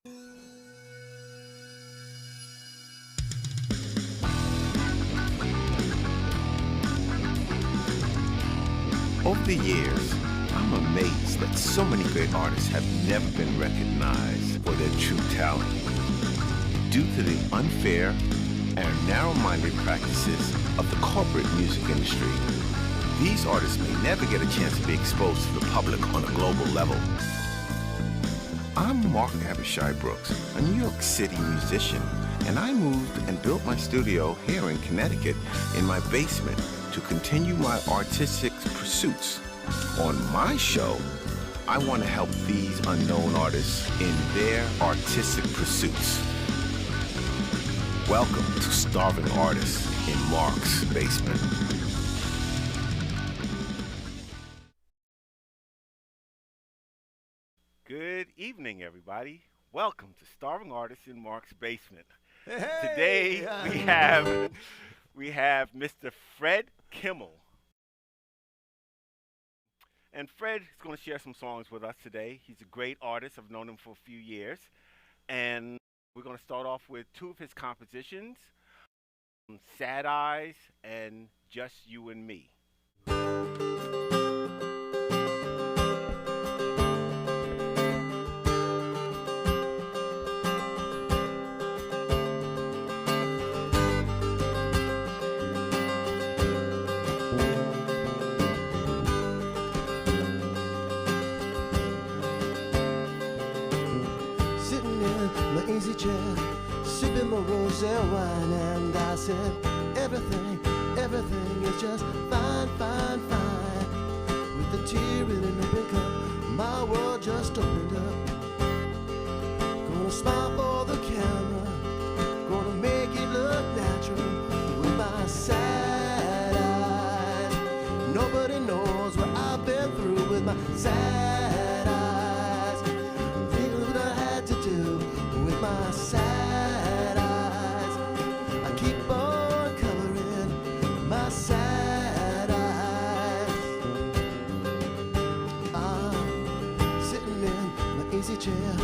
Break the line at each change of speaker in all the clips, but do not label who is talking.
Over the years, I'm amazed that so many great artists have never been recognized for their true talent. Due to the unfair and narrow-minded practices of the corporate music industry, these artists may never get a chance to be exposed to the public on a global level. I'm Mark Abishai Brooks, a New York City musician, and I moved and built my studio here in Connecticut in my basement to continue my artistic pursuits. On my show, I want to help these unknown artists in their artistic pursuits. Welcome to Starving Artists in Mark's Basement. Good evening, everybody. Welcome to Starving Artists in Mark's Basement.
Hey!
Today we have Mr. Fred Kimmel. And Fred is going to share some songs with us today. He's a great artist. I've known him for a few years. And we're going to start off with two of his compositions, Sad Eyes and Just You and Me.
Easy chair, sipping my rosé wine, and I said, everything is just fine, fine, fine. With a tear in an open cup, my world just opened up. Gonna smile for the camera, gonna make it look natural with my sad eyes. Nobody knows what I've been through with my sad eyes. Feeling what I had to do with my sad eyes. I keep on coloring my sad eyes. I'm sitting in my easy chair,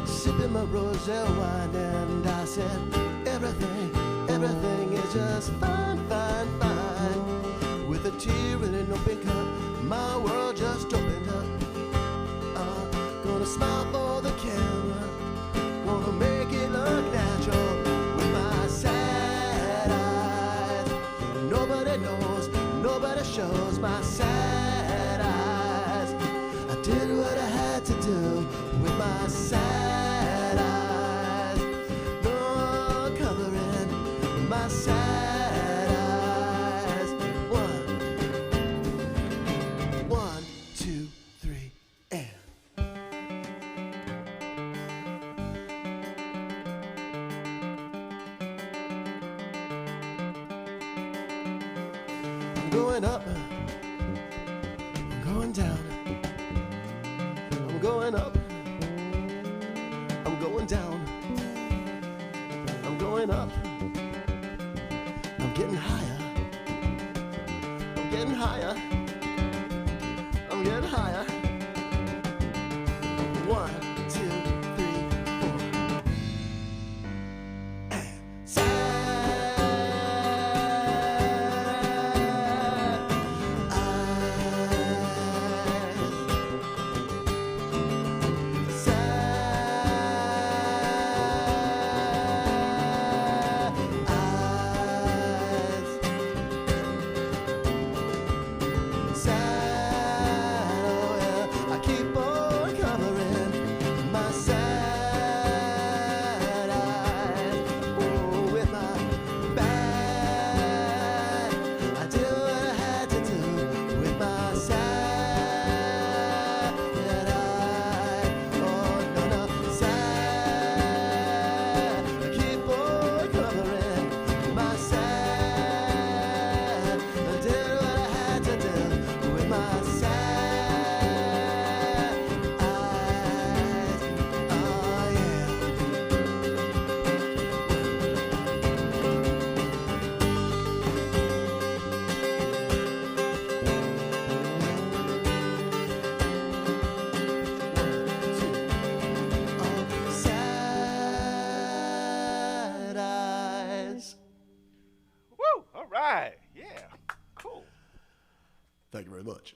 sipping my rosé wine, and I said, everything is just fine, fine, fine. With a tear in an open cup, my world just opened up. I'm gonna smile for the camera, gonna make it look natural with my sad eyes. Nobody knows, nobody shows my sad eyes. I did what I had to do with my sad eyes. No coloring my sad eyes. One, two, three, and going up, I'm going down, I'm going up, I'm going down, I'm going up, I'm getting higher, I'm getting higher, I'm getting higher. 1, 2, 3, 4. Oh, very much.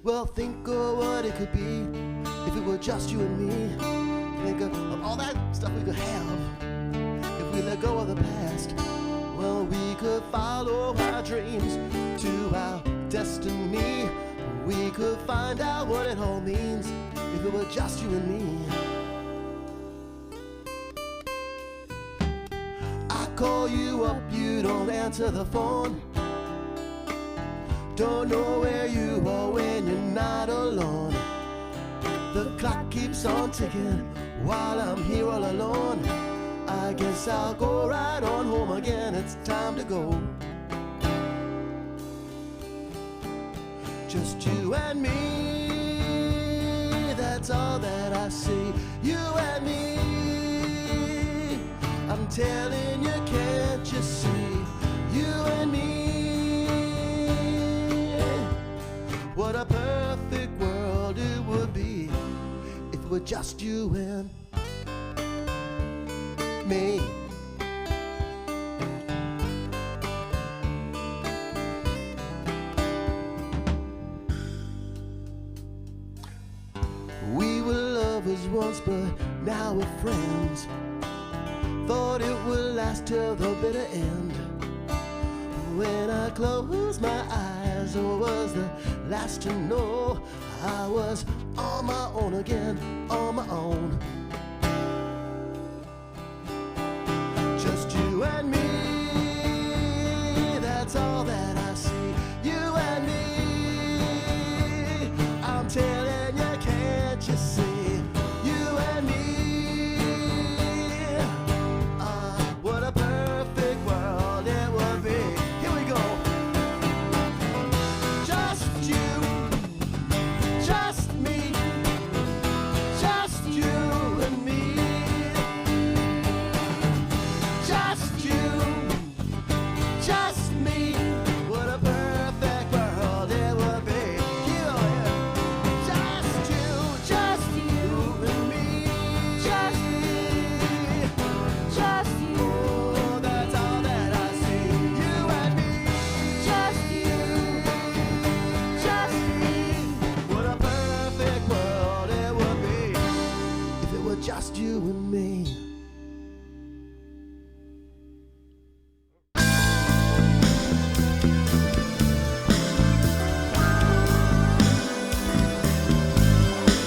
Well, think of what it could be if it were just you and me. Think of all that stuff we could have if we let go of the past. Well, we could follow our dreams to our destiny. We could find out what it all means if it were just you and me. I call you up, you don't answer the phone. Don't know where you are when you're not alone. The clock keeps on ticking while I'm here all alone. I guess I'll go right on home again, it's time to go. Just you and me, that's all that I see. You and me, I'm telling you, can't you see? You and me. What a perfect world it would be if it were just you and me. We were lovers once, but now we're friends. Thought it would last till the bitter end. When I closed my eyes, I was the last to know I was on my own again, on my own. Just you and me, that's all that I see. You and me, I'm telling you, can't you see? You and me, what a perfect world it would be. Here we go. Just you, just me, just you and me. Just you, just me. What a perfect world it would be. Yeah. Just you and me. Just you. Oh, that's all that I see. You and me. Just me. What a perfect world it would be if it were just you and me.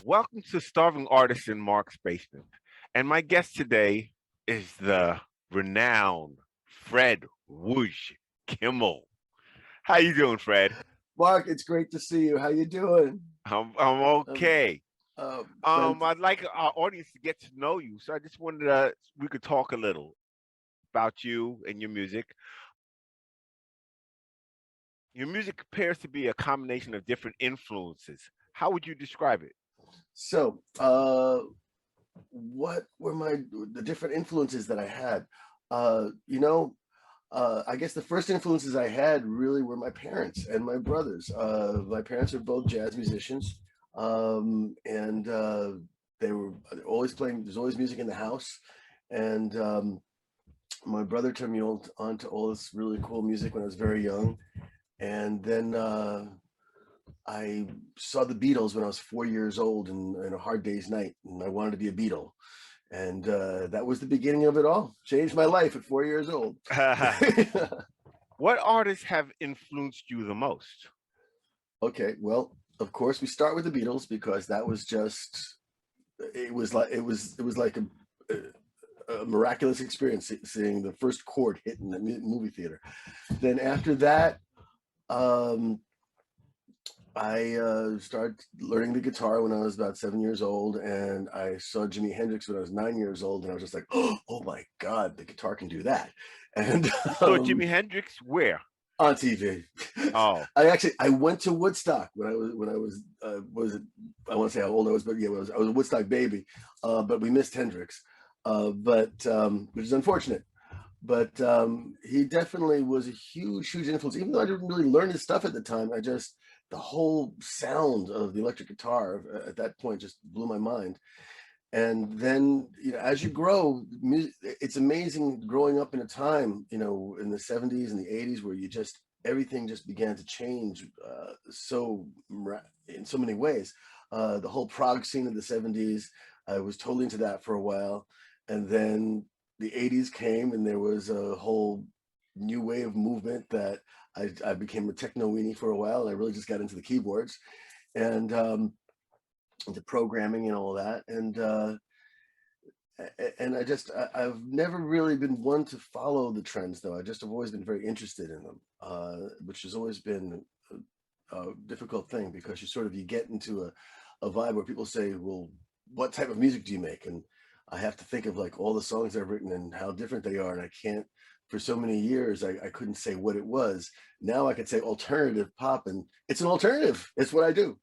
Welcome to Starving Artist in Mark's Basement. And my guest today is the renowned Fred Woosh Kimmel. How you doing, Fred?
Mark, it's great to see you. How you doing?
I'm okay.
Friend-
I'd like our audience to get to know you. So I just wanted we could talk a little about you and your music. Your music appears to be a combination of different influences. How would you describe it?
So, what were the different influences that I had? I guess the first influences I had really were my parents and my brothers. My parents are both jazz musicians, and they were always playing. There's always music in the house, and my brother turned me on to all this really cool music when I was very young, and then I saw the Beatles when I was 4 years old in A Hard Day's Night, and I wanted to be a Beatle. And that was the beginning of it all. Changed my life at 4 years old.
What artists have influenced you the most?
Okay, well, of course, we start with the Beatles because that was just it was like a miraculous experience seeing the first chord hit in the movie theater. Then after that, I started learning the guitar when I was about 7 years old, and I saw Jimi Hendrix when I was 9 years old, and I was just like, oh my God, the guitar can do that. And
So Jimi Hendrix, where?
on TV.
Oh,
I went to Woodstock when I was it, I want to say how old I was, but yeah, I was a Woodstock baby. But we missed Hendrix, but which is unfortunate. But he definitely was a huge influence. Even though I didn't really learn his stuff at the time, I just the whole sound of the electric guitar at that point just blew my mind. And then, as you grow, it's amazing growing up in a time, in the 70s and the 80s where everything just began to change in so many ways. The whole prog scene of the 70s, I was totally into that for a while. And then the 80s came and there was a whole new wave of movement that I became a techno weenie for a while. And I really just got into the keyboards and into programming and all that. And I've never really been one to follow the trends, though. Have always been very interested in them, which has always been a difficult thing because you get into a vibe where people say, well, what type of music do you make? And I have to think of like all the songs I've written and how different they are. And I can't, for so many years, I couldn't say what it was. Now I could say alternative pop, and it's an alternative. It's what I do.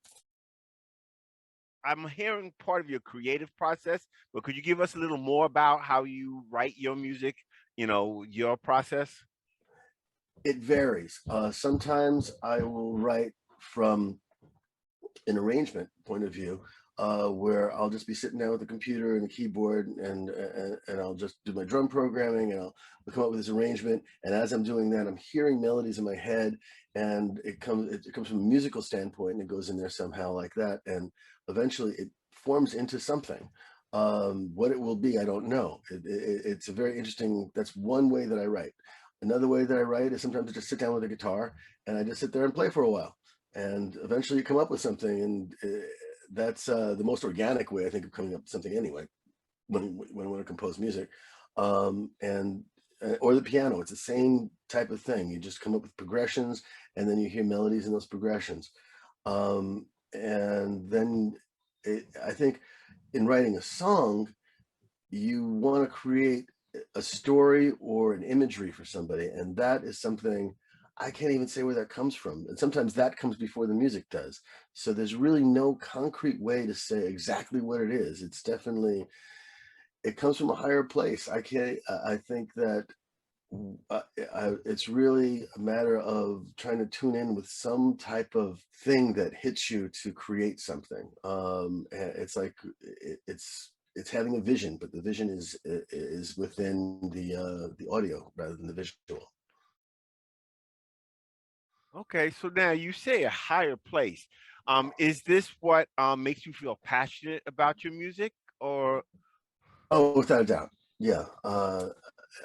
I'm hearing part of your creative process, but could you give us a little more about how you write your music, your process?
It varies. Sometimes I will write from an arrangement point of view, where I'll just be sitting down with the computer and the keyboard and I'll just do my drum programming and I'll come up with this arrangement. And as I'm doing that, I'm hearing melodies in my head, and it comes from a musical standpoint and it goes in there somehow like that. And eventually it forms into something. What it will be, I don't know. It's a very interesting, that's one way that I write. Another way that I write is sometimes I just sit down with a guitar and I just sit there and play for a while. And eventually you come up with something, and that's the most organic way, I think, of coming up with something anyway, when I want to compose music. Or the piano, it's the same type of thing. You just come up with progressions, and then you hear melodies in those progressions. And then I think in writing a song, you want to create a story or an imagery for somebody, and that is something I can't even say where that comes from. And sometimes that comes before the music does. So there's really no concrete way to say exactly what it is. It's definitely, it comes from a higher place. I think that it's really a matter of trying to tune in with some type of thing that hits you to create something. It's like, it's having a vision, but the vision is within the audio rather than the visual.
Okay, so now you say a higher place. Is this what makes you feel passionate about your music, or?
Oh, without a doubt. Yeah.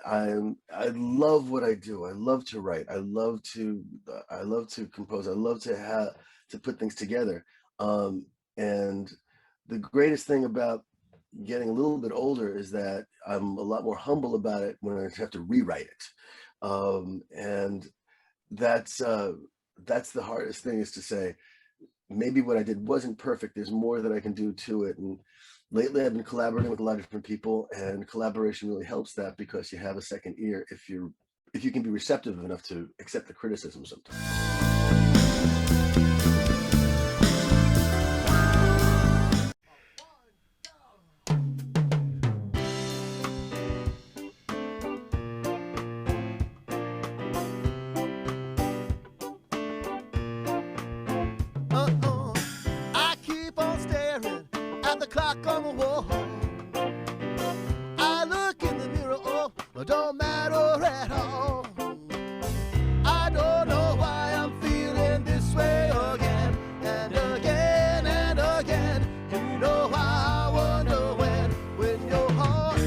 I love what I do. I love to write. I love to compose. I love to put things together. And the greatest thing about getting a little bit older is that I'm a lot more humble about it when I have to rewrite it. And that's the hardest thing, is to say, maybe what I did wasn't perfect. There's more that I can do to it. And lately I've been collaborating with a lot of different people, and collaboration really helps that, because you have a second ear if you can be receptive enough to accept the criticism sometimes.
I keep on staring at the clock on the wall. I look in the mirror, oh, it don't matter at all. I don't know why I'm feeling this way again and again and again. You know why I wonder when your heart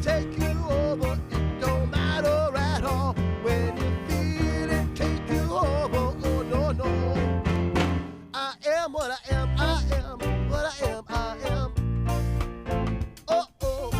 take you over, it don't matter at all. When you feel it take you over, oh no, no. I am what I am, I am what I am, I am. Oh, oh.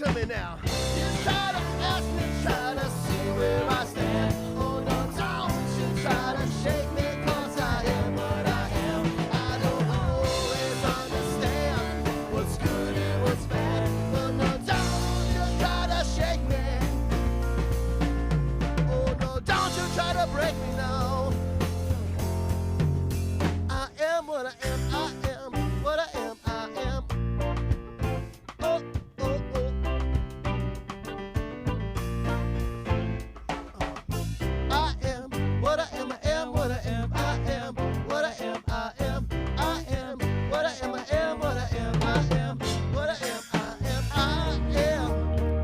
to me now. You try to ask me, try to see where I stand. Oh no, don't you try to shake me, 'cause I am what I am. I don't always understand what's good and what's bad. Oh no, don't you try to shake me. Oh no, don't you try to break me now. I am what I am, I am what I am, I am. Oh, oh, oh. I am what I am, I am what I am, I am what I am, I am. I am what I am, I am what I am, I am what I am, I am. I am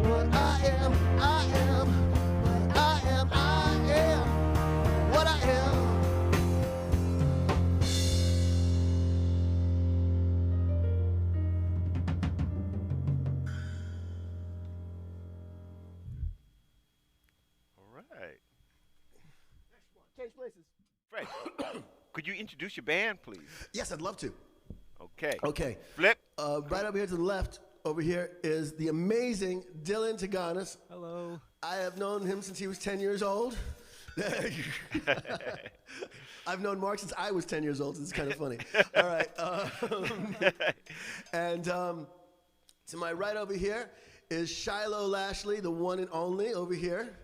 what I am, I am what I am, I am what I am.
All right.
Change places.
Fred, could you introduce your band, please?
Yes, I'd love to.
Okay.
Okay.
Flip.
Right over here to the left, over here is the amazing Dylan Taganas.
Hello.
I have known him since he was 10 years old. I've known Mark since I was 10 years old. It's kind of funny. All right. And to my right over here is Shiloh Lashley, the one and only over here.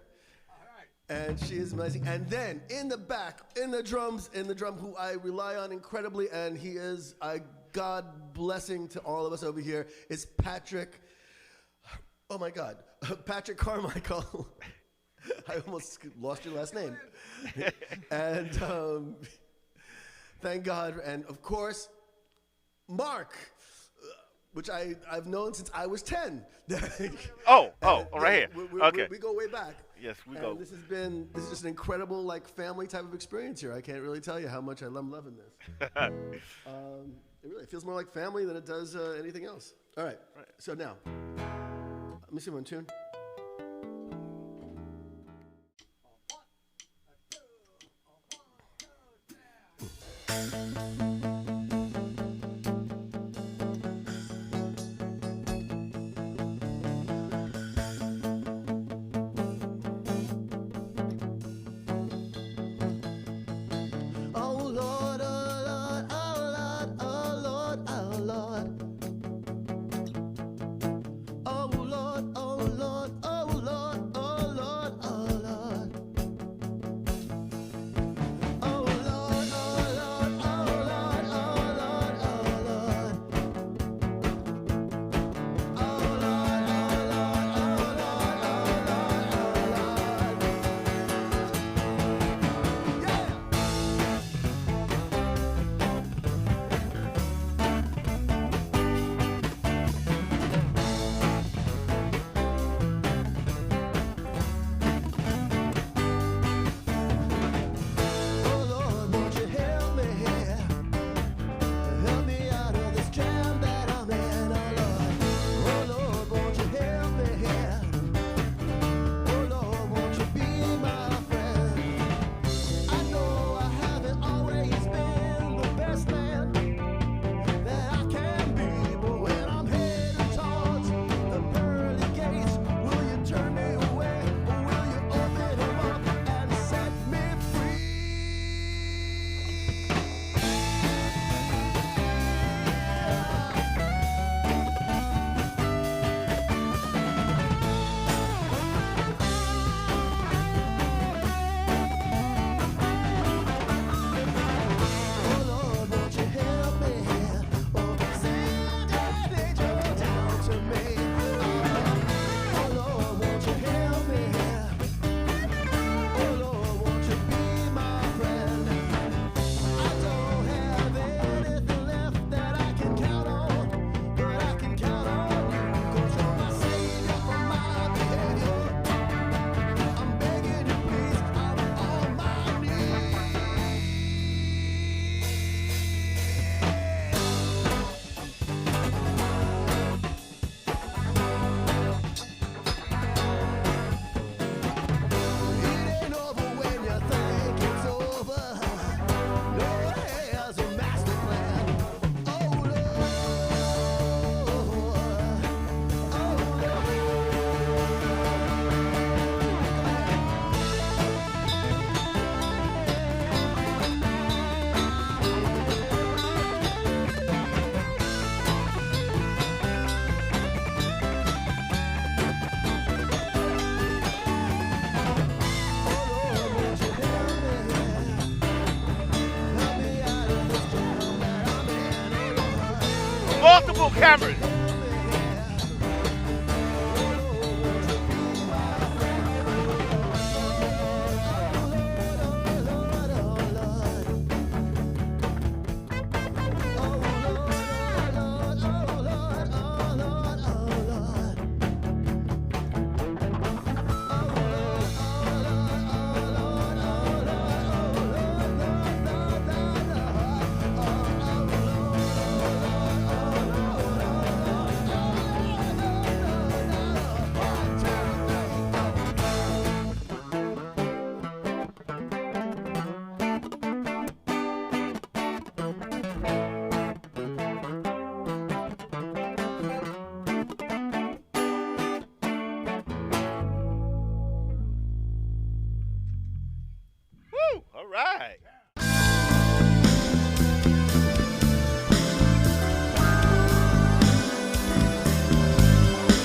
And she is amazing. And then in the back, in the drum, who I rely on incredibly, and he is a God blessing to all of us over here, is Patrick. Oh my God, Patrick Carmichael. I almost lost your last name. And thank God. And of course, Mark, which I've known since I was 10.
Oh, right here. Okay.
We go way back.
Yes, we
And
go.
this is just an incredible like family type of experience here. I can't really tell you how much I'm loving this. It really feels more like family than it does anything else. All right. So now, let me see one tune. Oh Lord, oh Lord, oh Lord, oh Lord, oh Lord. Oh Lord, oh Lord, oh Lord, oh Lord, oh Lord. Oh Lord, oh Lord, oh Lord,
Cameron. Woo! All right.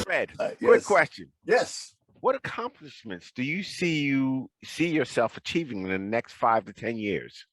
Fred, quick
Yes.
question.
Yes.
What accomplishments do you see yourself achieving in the next 5 to 10 years?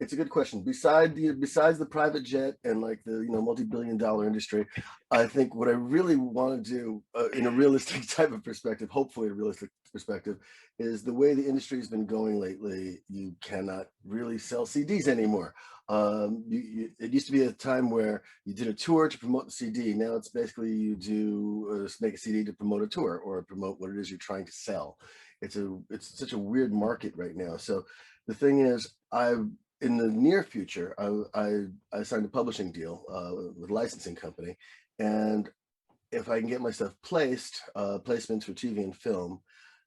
It's a good question. Besides the private jet and like the multi-billion-dollar industry, I think what I really want to do in a realistic type of perspective, hopefully a realistic perspective, is the way the industry has been going lately. You cannot really sell CDs anymore. It used to be a time where you did a tour to promote the CD. Now it's basically you do make a CD to promote a tour or promote what it is you're trying to sell. It's such a weird market right now. So the thing is, in the near future, I signed a publishing deal with a licensing company, and if I can get my stuff placements for TV and film,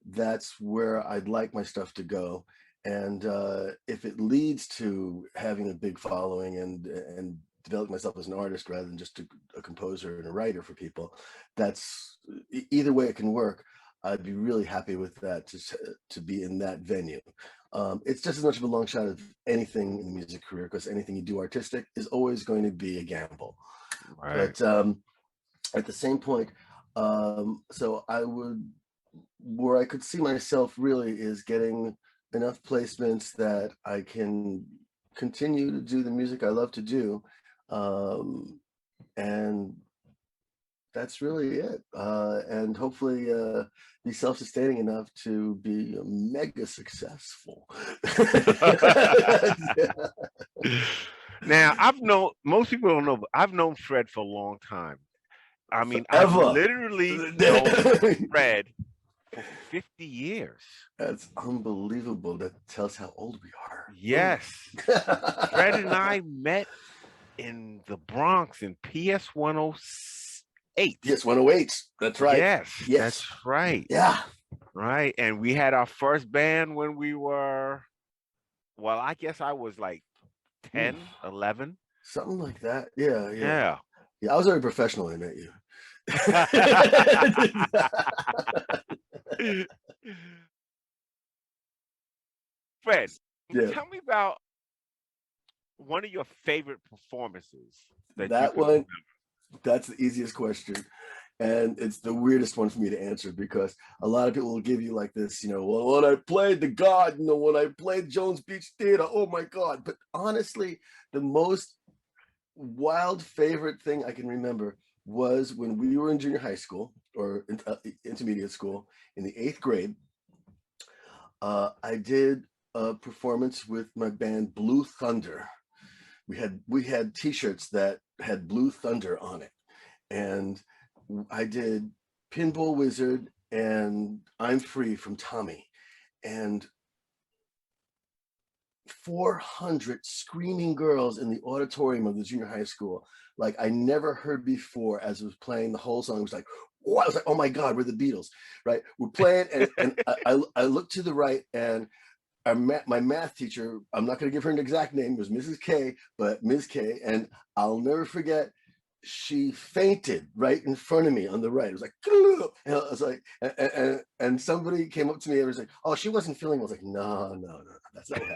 that's where I'd like my stuff to go. And if it leads to having a big following and developing myself as an artist rather than just a composer and a writer for people, that's either way it can work. I'd be really happy with that to be in that venue. It's just as much of a long shot of anything in the music career, because anything you do artistic is always going to be a gamble.
Right.
But at the same point, so where I could see myself really is getting enough placements that I can continue to do the music I love to do, and that's really it. And hopefully be self-sustaining enough to be mega successful.
Now, most people don't know, but I've known Fred for a long time. I mean, I've
Forever.
literally known Fred for 50 years.
That's unbelievable. That tells how old we are.
Yes. Fred and I met in the Bronx in PS 108.
Yes, 108. That's right.
Yes,
Yes.
that's right.
Yeah.
Right. And we had our first band when we were, well, I guess I was like 10, 11.
Something like that. Yeah.
Yeah.
I was very professional when I met you.
Fred,
Yeah.
tell me about one of your favorite performances that you
That
can
one,
remember.
that's the easiest question. And it's the weirdest one for me to answer, because a lot of people will give you like this, well, when I played the God, when I played Jones Beach Theater, oh my God. But honestly, the most wild favorite thing I can remember was when we were in junior high school or intermediate school in the 8th grade. I did a performance with my band Blue Thunder. We had T-shirts that had Blue Thunder on it, and I did Pinball Wizard and I'm Free from Tommy, and 400 screaming girls in the auditorium of the junior high school, like I never heard before. As I was playing the whole song, it was like, oh, I was like, oh my God, we're the Beatles, right? We're playing, and I looked to the right, and my math teacher, I'm not going to give her an exact name, it was Mrs. K, but Ms. K, and I'll never forget, she fainted right in front of me on the right. It was like, and I was like, and somebody came up to me and was like, oh, she wasn't feeling well. I was like, no, that's not what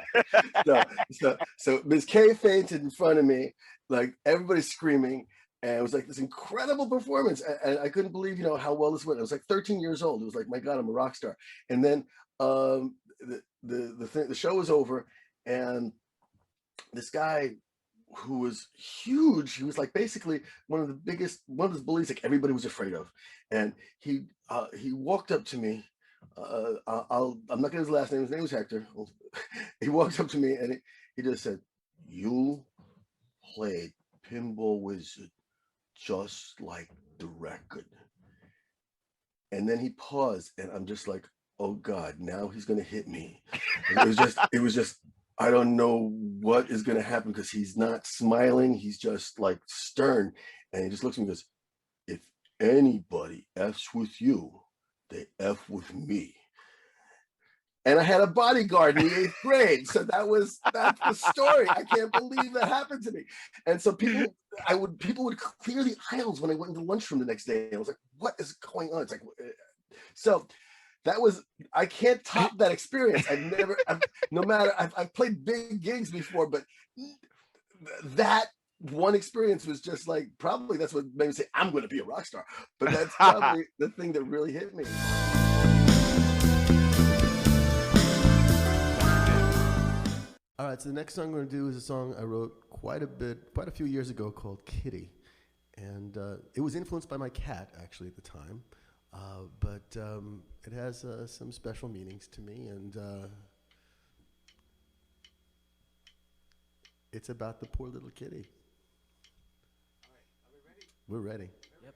happened. So Ms. K fainted in front of me, like everybody's screaming, and it was like this incredible performance, and I couldn't believe how well this went. I was like 13 years old. It was like, my God, I'm a rock star. And then the show was over, and this guy who was huge. He was like basically one of those bullies like everybody was afraid of. And he walked up to me. I'm not gonna his last name. His name was Hector. He walked up to me and he just said, "You played Pinball Wizard just like the record." And then he paused, and I'm just like, "Oh God, now he's gonna hit me." And it was just, I don't know what is gonna happen because he's not smiling. He's just like stern, and he just looks at me and goes, "If anybody F's with you, they F with me." And I had a bodyguard in the 8th grade, so that's the story. I can't believe that happened to me. And so people would clear the aisles when I went into the lunchroom the next day. I was like, "What is going on?" It's like, so that was, I can't top that experience. I've played big gigs before, but that one experience was just like, probably that's what made me say I'm going to be a rock star. But that's probably the thing that really hit me. All right, so the next song I'm going to do is a song I wrote quite a few years ago called Kitty. And it was influenced by my cat, actually, at the time. But it has some special meanings to me. And it's about the poor little kitty. All right, are we ready? We're ready.
Yep.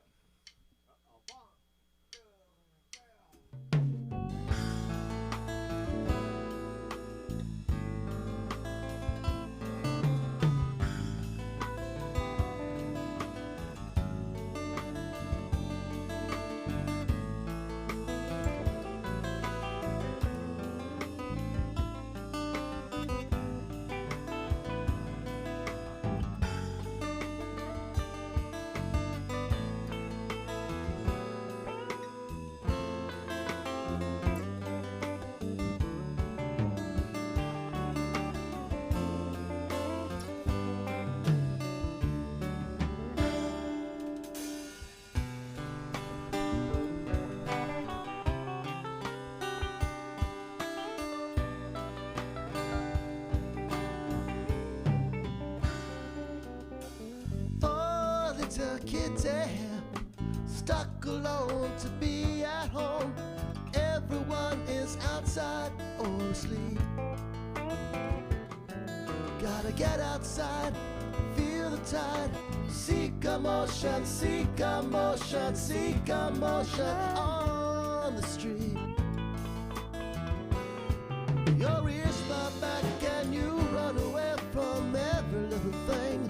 Kitty, stuck alone to be at home. Everyone is outside or asleep. Gotta get outside, feel the tide. Seek emotion, seek emotion, seek emotion on the street. Your ears start back and you run away from every little thing.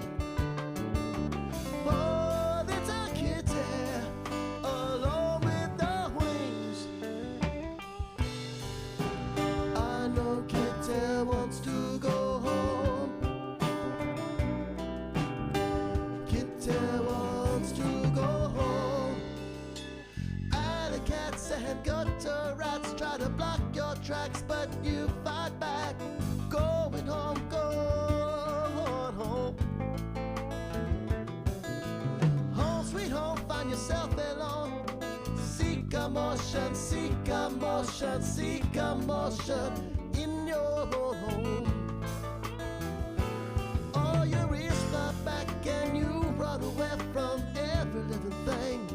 Gutter rats try to block your tracks, but you fight back. Going home, going home. Home sweet home, find yourself alone. Seek emotion, seek emotion, seek emotion in your home. All your ears start back and you run away from every living thing.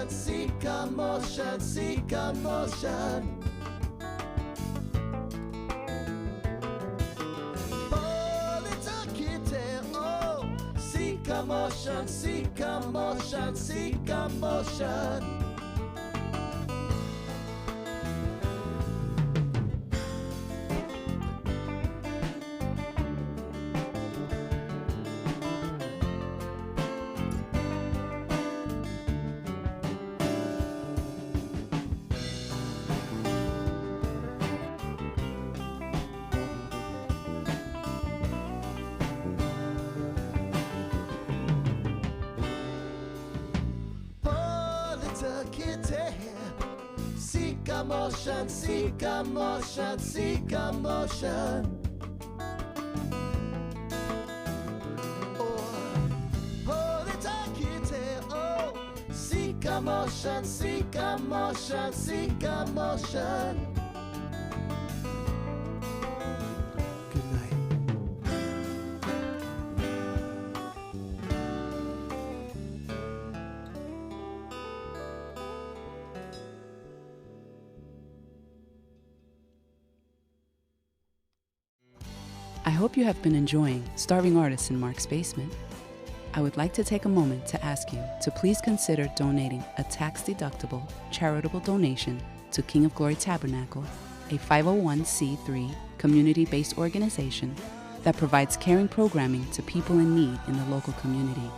Seek emotion, seek emotion. Oh, little kitty, oh, seek emotion, seek emotion, seek emotion. Kitty, seek emotion, seek emotion, seek emotion. Oh, the Takite, oh, seek emotion, seek emotion, seek emotion. Good night.
I hope you have been enjoying Starving Artists in Mark's Basement. I would like to take a moment to ask you to please consider donating a tax-deductible charitable donation to King of Glory Tabernacle, a 501c3 community-based organization that provides caring programming to people in need in the local community.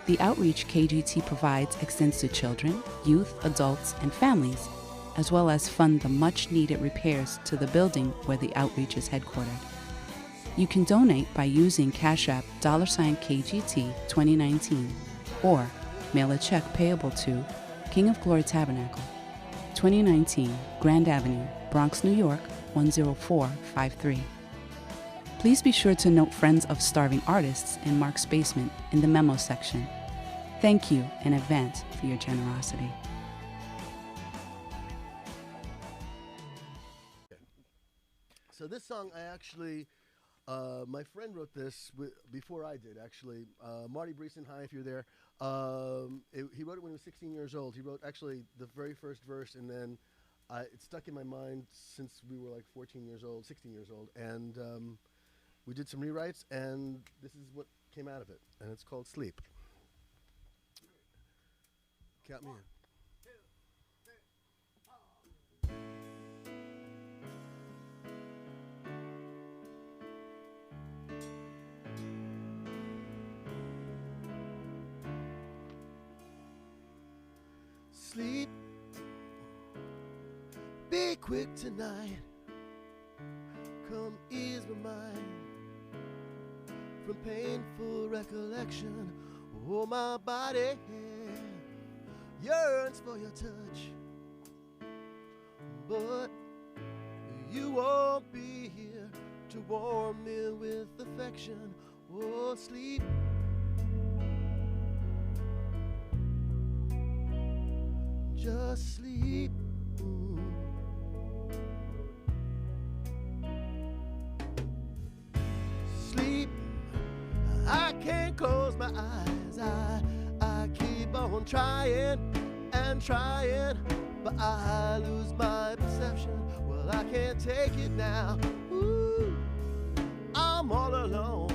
The outreach KGT provides extends to children, youth, adults, and families, as well as fund the much-needed repairs to the building where the outreach is headquartered. You can donate by using Cash App $KGT 2019 or mail a check payable to King of Glory Tabernacle, 2019 Grand Avenue, Bronx, New York 10453. Please be sure to note Friends of Starving Artists in Mark's Basement in the memo section. Thank you in advance for your generosity.
So this song, I actually, my friend wrote this before I did, actually. Marty Breeson, hi if you're there. He wrote it when he was 16 years old. He wrote actually the very first verse, and then it stuck in my mind since we were like 14 years old, 16 years old. And we did some rewrites, and this is what came out of it. And it's called Sleep. Count me in.
Sleep, be quick tonight. Come ease my mind from painful recollection. Oh, my body yearns for your touch, but you won't be here to warm me with affection. Oh, sleep. Just sleep. Sleep. I can't close my eyes. I keep on trying and trying, but I lose my perception. Well, I can't take it now. Ooh, I'm all alone.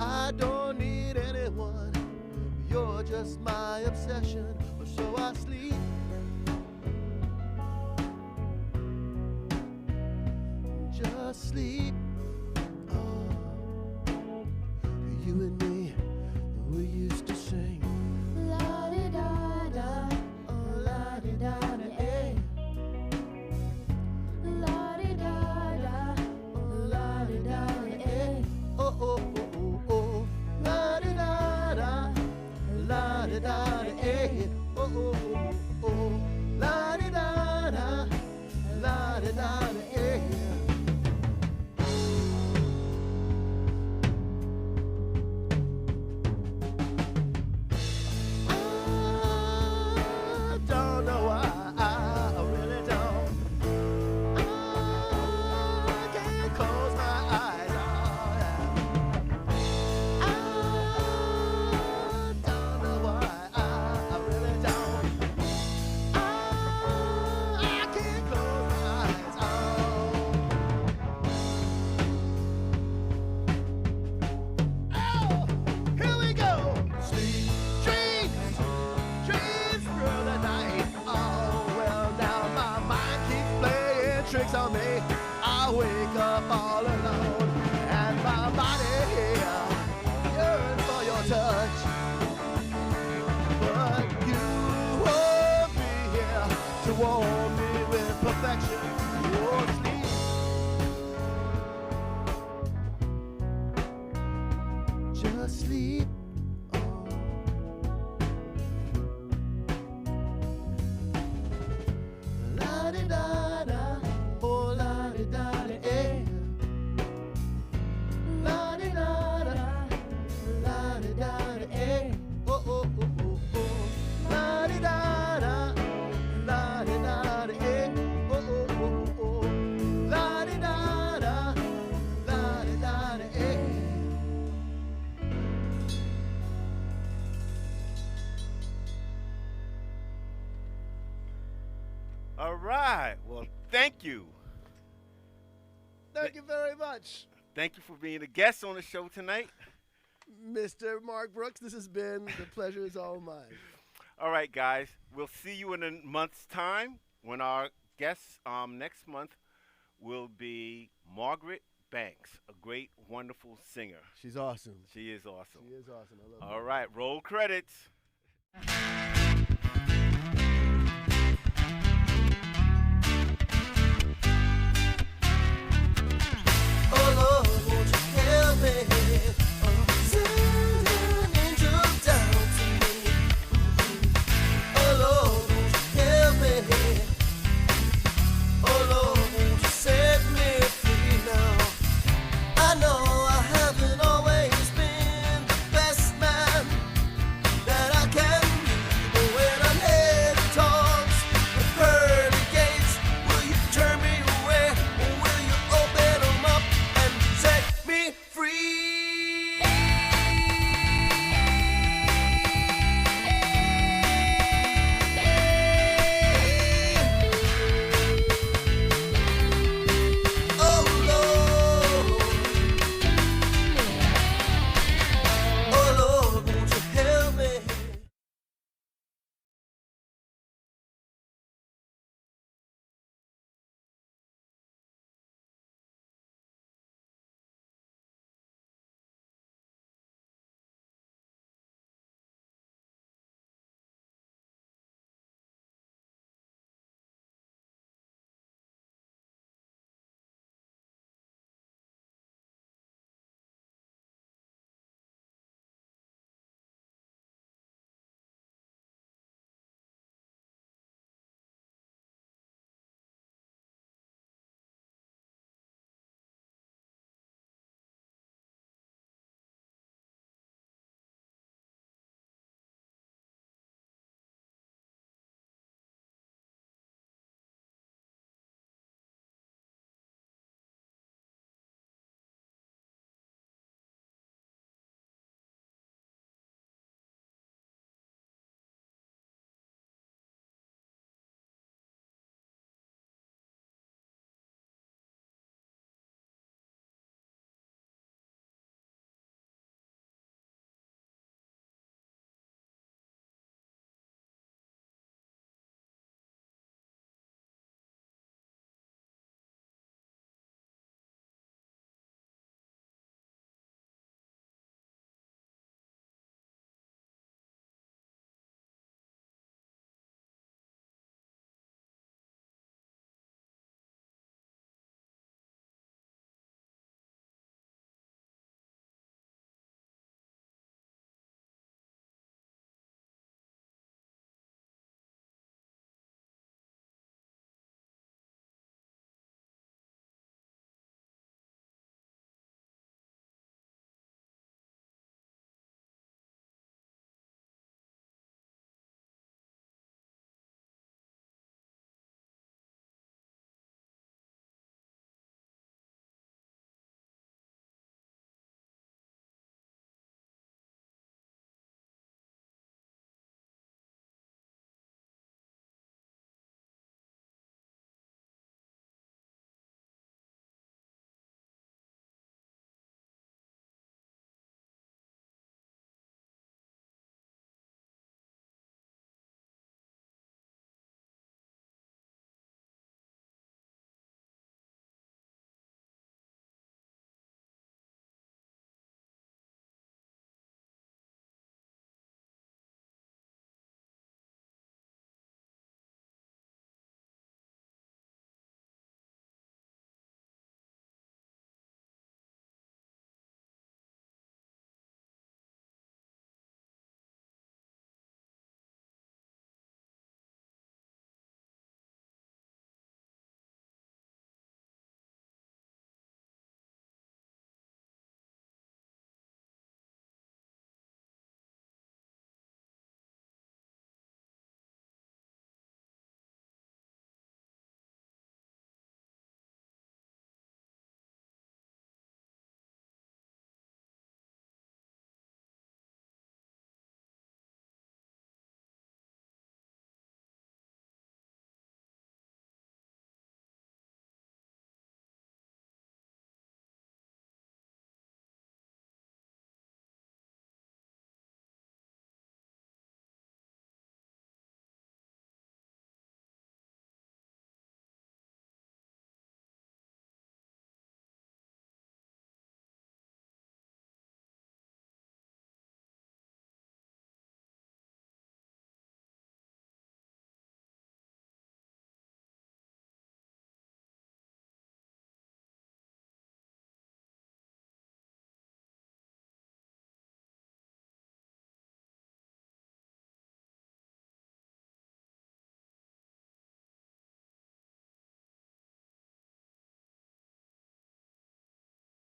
I don't need anyone. You're just my obsession, so I sleep. Just sleep. You and me, we used to sing. La di da da, oh la di da da, eh. La di da da, oh la di da da, eh. Oh oh oh oh oh, la di da da. La di da da, eh, oh oh oh oh, la di da da, la di da da, eh. I don't know why, I really don't. I can't close my eyes, oh yeah. I don't know why, I really don't. I can't close my eyes, oh, here we go. Sleep, dreams, dreams through the night. Oh, well, now my mind keeps playing tricks on me. I wake up all alone, and my body yearns for your touch, but you won't be here to warm me with perfection. Oh, sleep. Just sleep.
All right. Well, thank you.
Thank you very much,
Thank you for being a guest on the show tonight.
Mr. Mark Brooks. This has been the pleasure is all mine.
All right, guys. We'll see you in a month's time when our guest next month will be Margaret Banks, a great, wonderful singer.
She's awesome.
She is awesome.
She is awesome. I love her.
All right. Roll credits.